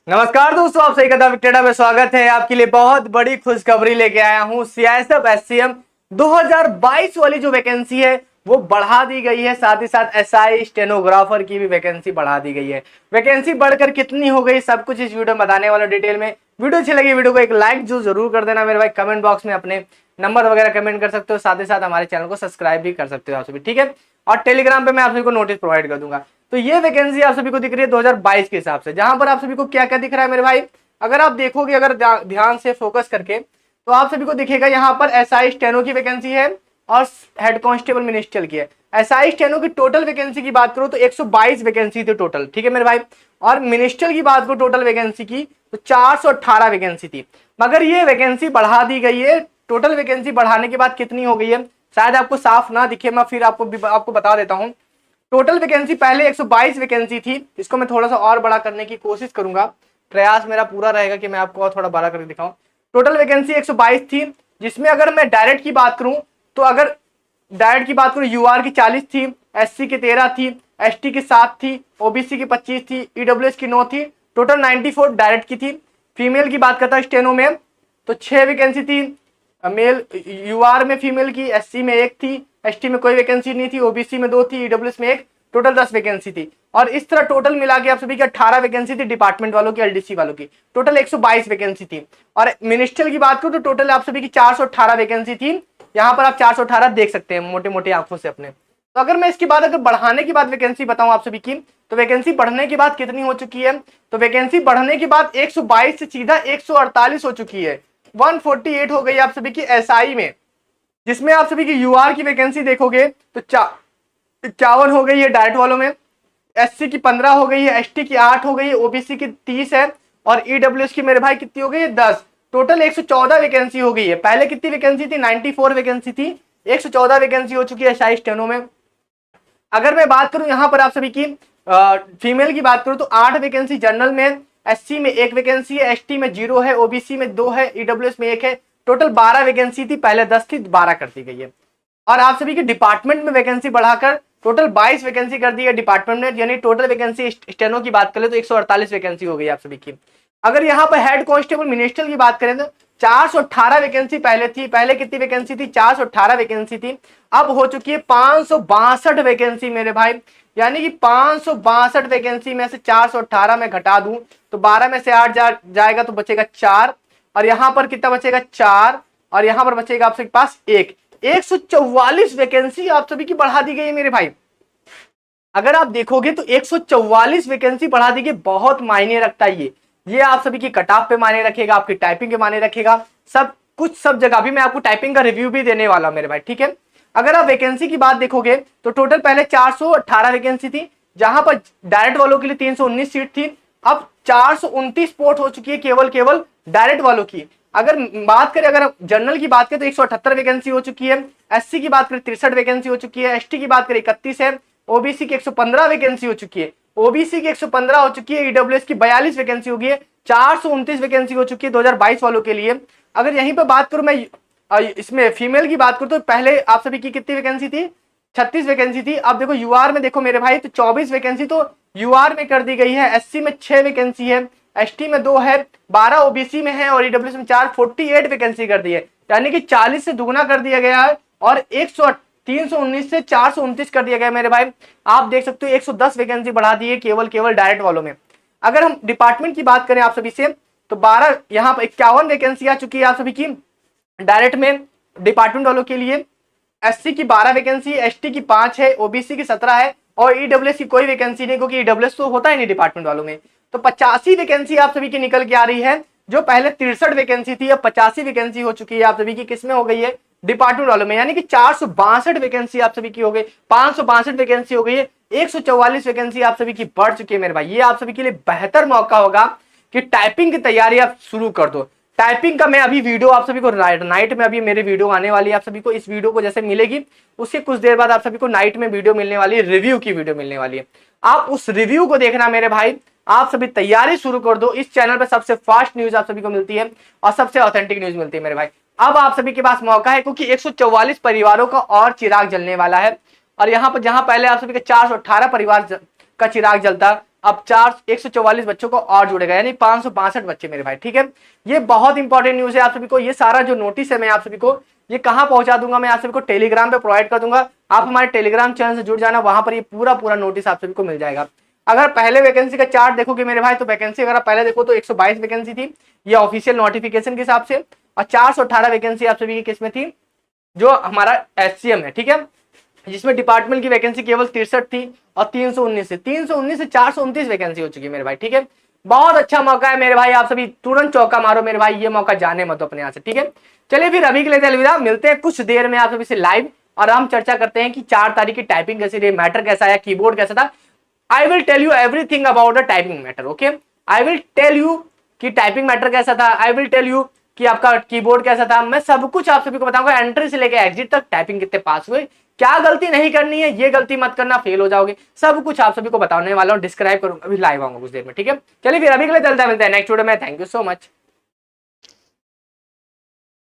नमस्कार दोस्तों, आप सही कदम विक्टेडा में स्वागत है। आपके लिए बहुत बड़ी खुशखबरी लेके आया हूं। सीआईएसएफ एससीएम 2022 वाली जो वैकेंसी है वो बढ़ा दी गई है। साथ ही साथ एसआई स्टेनोग्राफर की भी वैकेंसी बढ़ा दी गई है। वैकेंसी बढ़कर कितनी हो गई सब कुछ इस वीडियो में बताने वाला डिटेल में। वीडियो अच्छी लगी वीडियो को एक लाइक जरूर कर देना मेरे भाई। कमेंट बॉक्स में अपने नंबर वगैरह कमेंट कर सकते हो। साथ ही साथ हमारे चैनल को सब्सक्राइब भी कर सकते हो आप सभी, ठीक है। और टेलीग्राम पे मैं आप सभी को नोटिस प्रोवाइड कर दूंगा। तो ये वैकेंसी आप सभी को दिख रही है 2022 के हिसाब से, जहां पर आप सभी को क्या क्या दिख रहा है मेरे भाई। अगर आप देखोगे, अगर ध्यान से फोकस करके, तो आप सभी को दिखेगा यहाँ पर एसआई स्टेनो की वैकेंसी है और हेड कांस्टेबल मिनिस्ट्रियल की है। एसआई स्टेनो की टोटल वैकेंसी की बात करो तो 122 वैकेंसी थी टोटल, ठीक है मेरे भाई। और मिनिस्ट्रियल की बात करो टोटल वैकेंसी की तो 418 वैकेंसी थी। मगर ये वैकेंसी बढ़ा दी गई है। टोटल वैकेंसी बढ़ाने के बाद कितनी हो गई है, शायद आपको साफ ना दिखे, मैं फिर आपको बता देता हूं। टोटल वैकेंसी पहले 122 वैकेंसी थी। इसको मैं थोड़ा सा और बड़ा करने की कोशिश करूंगा। प्रयास मेरा पूरा रहेगा कि मैं आपको और थोड़ा बड़ा करके दिखाऊं। टोटल वैकेंसी 122 थी, जिसमें अगर मैं डायरेक्ट की बात करूं तो अगर डायरेक्ट की बात करूं यूआर की 40 थी, एससी की 13 थी, एसटी की 7 थी, ओबीसी की 25 थी, ईडब्ल्यूएस की 9 थी। टोटल 94 डायरेक्ट की थी। फीमेल की बात करता है स्टेनो में तो 6 वैकेंसी थी। मेल यूआर में फीमेल की, एससी में 1 थी, एसटी में कोई वैकेंसी नहीं थी, ओबीसी में 2 थी, ईडब्ल्यूएस में 1। टोटल 10 वैकेंसी थी। और इस तरह टोटल मिला के आप सभी की 18 वैकेंसी थी डिपार्टमेंट वालों की, एलडीसी वालों की। टोटल 122 वैकेंसी थी। और मिनिस्ट्रियल की बात करूं तो टोटल आप सभी की 418 वैकेंसी थी। यहाँ पर आप 418 देख सकते हैं मोटे मोटे आंखों से अपने। तो अगर मैं इसके बाद अगर बढ़ाने की बात वैकेंसी बताऊं आप सभी की, तो वैकेंसी बढ़ने के बाद कितनी हो चुकी है, तो वैकेंसी बढ़ने के बाद 122 से सीधा 148 हो चुकी है। 148 हो गई आप सभी की एसआई में, जिसमें आप सभी की यूआर की वैकेंसी देखोगे तो 51 हो गई है डायरेक्ट वालों में, एससी की 15 हो गई है, एसटी की 8 हो गई है, ओबीसी की 30 है, और ईडब्ल्यूएस की मेरे भाई कितनी हो गई है 10। टोटल 114 वैकेंसी हो गई है। पहले कितनी वैकेंसी थी, 94 वैकेंसी थी, 114 वैकेंसी हो चुकी है एसआई स्टेनो में। अगर मैं बात करूं यहाँ पर आप सभी की फीमेल की बात करूं तो 8 वैकेंसी जनरल में, एससी में 1 वैकेंसी है, एसटी में 0 है, ओबीसी में 2 है, ईडब्ल्यूएस में 1 है। टोटल 12 वैकेंसी थी, पहले 10 थी, 12 कर दी गई है। और आप सभी के डिपार्टमेंट में वैकेंसी बढ़ाकर टोटल 22 वैकेंसी कर दी है डिपार्टमेंट में। यानी टोटल वैकेंसी स्टेनो की बात करें तो 148 वैकेंसी हो गई आप सभी की। अगर यहाँ पर हेड कांस्टेबल मिनिस्ट्रियल की बात करें तो 418 वैकेंसी पहले थी। पहले कितनी वैकेंसी थी, 418 वैकेंसी थी। अब हो चुकी है 562 वैकेंसी मेरे भाई। यानी कि 562 वैकेंसी में से 418 में घटा दूं तो 12 में से 8 जाएगा तो बचेगा 4। और यहां पर कितना बचेगा 4, और यहां पर बचेगा आप सबके पास 144 वैकेंसी आप सभी की बढ़ा दी गई है मेरे भाई। अगर आप देखोगे तो 144 वैकेंसी बढ़ा दी गई, बहुत मायने रखता है ये आप सभी की कट ऑफ पे मायने रखेगा, आपकी टाइपिंग के मायने रखेगा, सब कुछ सब जगह। भी मैं आपको टाइपिंग का रिव्यू भी देने वाला हूं मेरे भाई, ठीक है। अगर आप वैकेंसी की बात देखोगे तो टोटल पहले 418 वैकेंसी थी, जहां पर डायरेक्ट वालों के लिए 319 सीट थी। अब 429 पोस्ट हो चुकी है केवल डायरेक्ट वालों की। अगर बात करें, अगर जनरल की बात करें तो 178 वैकेंसी हो चुकी है, एससी की बात करें 63 वैकेंसी हो चुकी है, एसटी की बात करें 31 है, ओबीसी की 115 वैकेंसी हो चुकी है, ओबीसी की 115 हो चुकी है, ईडब्ल्यूएस की 42 वैकेंसी हो गई है, 429 वैकेंसी हो चुकी है 2022 वालों के लिए। अगर यहीं पर बात करूं मैं इसमें फीमेल की बात करूं तो पहले आप सभी की कितनी वैकेंसी थी, 36 वैकेंसी थी। अब देखो यूआर में देखो मेरे भाई तो 24 वैकेंसी तो यूआर में कर दी गई है। एससी में 6 वैकेंसी है, एसटी में 2 है, 12 ओबीसी में है, और ईडब्ल्यूएस में 4, 48 वैकेंसी कर दी है। यानी कि 40 से दुगुना कर दिया गया है, और 319 से 429 कर दिया गया मेरे भाई। आप देख सकते हो 110 वैकेंसी बढ़ा दी है केवल डायरेक्ट वालों में। अगर हम डिपार्टमेंट की बात करें आप सभी से तो 12 यहाँ पर 51 वैकेंसी आ चुकी है आप सभी की डायरेक्ट में डिपार्टमेंट वालों के लिए। एससी की 12 वैकेंसी, एसटी की 5 है, ओबीसी की 17 है, और ईडब्ल्यूएस की कोई वैकेंसी नहीं, क्योंकि ईडब्ल्यूएस तो होता ही नहीं डिपार्टमेंट वालों में। तो 85 वैकेंसी आप सभी की निकल के आ रही है, जो पहले 63 वैकेंसी थी, अब 85 वैकेंसी हो चुकी है आप सभी की। किसमें हो गई है, डिपार्टमेंट वालों में। यानी कि 462 वैकेंसी आप सभी की हो गई, 562 वैकेंसी हो गई है, 144 वैकेंसी आप सभी की बढ़ चुकी है मेरे भाई। ये आप सभी के लिए बेहतर मौका होगा कि टाइपिंग की तैयारी आप शुरू कर दो। टाइपिंग का मैं अभी वीडियो आप सभी को नाइट में अभी मेरी वीडियो आने वाली है आप सभी को। इस वीडियो को जैसे मिलेगी उसके कुछ देर बाद आप सभी को नाइट में वीडियो मिलने वाली है, रिव्यू की वीडियो मिलने वाली है। आप उस रिव्यू को देखना मेरे भाई। आप सभी तैयारी शुरू कर दो। इस चैनल पे सबसे फास्ट न्यूज आप सभी को मिलती है और सबसे ऑथेंटिक न्यूज मिलती है मेरे भाई। अब आप सभी के पास मौका है, क्योंकि 144 परिवारों का और चिराग जलने वाला है। और यहाँ पर जहां पहले आप सभी के 418 परिवार का चिराग जलता, अब 144 बच्चों को और जुड़ेगा, यानी 562 बच्चे मेरे भाई। ठीक है, ये बहुत इंपॉर्टेंट न्यूज है आप सभी को। ये सारा जो नोटिस है मैं आप सभी को ये कहां पहुंचा दूंगा, मैं आप सभी को टेलीग्राम पे प्रोवाइड कर दूंगा। आप हमारे टेलीग्राम चैनल से जुड़ जाना, वहां पर ये पूरा नोटिस आप सभी को मिल जाएगा। अगर पहले वैकेंसी का चार्ट देखोगे मेरे भाई, तो वैकेंसी अगर आप पहले देखो तो 122 वैकेंसी थी, ये ऑफिशियल नोटिफिकेशन के हिसाब से, और 418 वैकेंसी आप सभी की किस में थी, जो हमारा एचसीएम है। ठीक है, जिसमें डिपार्टमेंट की वैकेंसी केवल 63 थी, और 319 से 429 वैकेंसी हो चुकी है मेरे भाई। ठीक है, बहुत अच्छा मौका है मेरे भाई, आप सभी तुरंत चौका मारो मेरे भाई, ये मौका जाने मत अपने यहाँ से। ठीक है, चलिए फिर अभी के लिए अलविदा, मिलते हैं कुछ देर में आप सभी से लाइव, और हम चर्चा करते हैं कि 4 तारीख की टाइपिंग कैसी रही, मैटर कैसा आया, कीबोर्ड कैसा था। I will tell you everything about the typing matter. Okay, I will tell you कि टाइपिंग मैटर कैसा था, आई विल टेल यू कि आपका कीबोर्ड कैसा था, मैं सब कुछ आप सभी को बताऊंगा, एंट्री से लेकर एग्जिट तक टाइपिंग कितने पास हुए, क्या गलती नहीं करनी है, ये गलती मत करना, फेल हो जाओगे, सब कुछ आप सभी को बताने वाला हूँ। डिस्क्राइब करूंगा, अभी लाइव आऊंगा कुछ देर में। ठीक है, चलिए फिर अभी के लिए चलता है, मिलते हैं नेक्स्ट वीडियो में। Thank you so much.